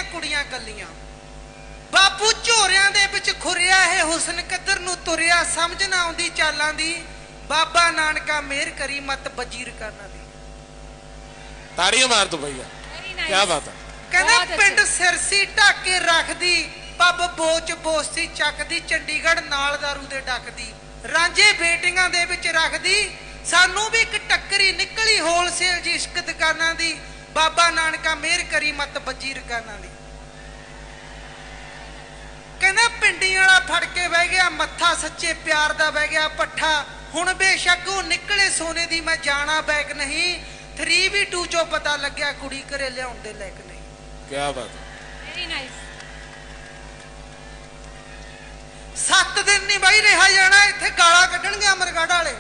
ਕੁੜੀਆਂ ਕੱਲੀਆਂ। ਬਾਪੂ ਝੋਰਿਆਂ ਦੇ ਵਿੱਚ ਖੁਰਿਆ ਇਹ ਹੁਸਨ ਕਿੱਧਰ ਨੂੰ ਤੁਰਿਆ, ਸਮਝ ਨਾ ਆਉਂਦੀ ਚਾਲਾਂ ਦੀ, ਬਾਬਾ ਨਾਨਕਾ ਮਿਹਰ ਕਰੀ ਮਤ ਵਜੀਰ ਕਰਨਾ ਦੀ। ਤਾੜੀਆਂ ਮਾਰ ਦੋ ਭਈਆ, ਕੀ ਬਾਤ ਹੈ। ਕਹਿੰਦਾ ਪਿੰਡ ਸਿਰਸੀ ਢੱਕ ਕੇ ਰੱਖਦੀ, ਪੱਬ ਬੋਚ ਬੋਸਤੀ ਚੱਕਦੀ, ਚੰਡੀਗੜ੍ਹ ਨਾਲ ਦਾਰੂ ਦੇ ਡੱਕਦੀ, ਰਾਂਝੇ ਬੇਟੀਆਂ ਦੇ ਵਿੱਚ ਰੱਖਦੀ, ਸਾਨੂੰ ਵੀ ਇੱਕ ਟੱਕਰੀ ਨਿਕਲੀ ਹੋਲਸੇਲ ਜੀ ਇਸ਼ਕ ਦੁਕਾਨਾਂ ਦੀ, ਬਾਬਾ ਨਾਨਕਾ ਮਿਹਰ ਕਰੀ ਮਤ ਵਜੀਰ ਕਰਨਾ ਦੀ। ਕਹਿੰਦਾ ਪਿੰਡੀ ਵਾਲਾ ਫੜ ਕੇ ਬਹਿ ਗਿਆ ਮੱਥਾ, ਸੱਚੇ ਪਿਆਰ ਦਾ ਬਹਿ ਗਿਆ ਪੱਠਾ, ਹੁਣ ਬੇਸ਼ੱਕ ਉਹ ਨਿਕਲੇ ਸੋਨੇ ਦੀ ਮੈਂ ਜਾਣਾ ਬੈਕ ਨਹੀਂ, 3v2 ਚੋਂ ਪਤਾ ਲੱਗਿਆ ਕੁੜੀ ਘਰੇ ਲਿਆਉਣ ਦੇ ਲਾਇਕ ਨਹੀਂ। ਕੀ ਬਾਤ ਹੈ, ਵੈਰੀ ਨਾਈਸ। 7 ਦਿਨ ਨਹੀਂ ਬਾਈ ਰਿਹਾ ਜਾਣਾ, ਇੱਥੇ ਗਾਲਾਂ ਕੱਢਣਗੇ ਅਮਰਗੜ੍ਹ ਵਾਲੇ।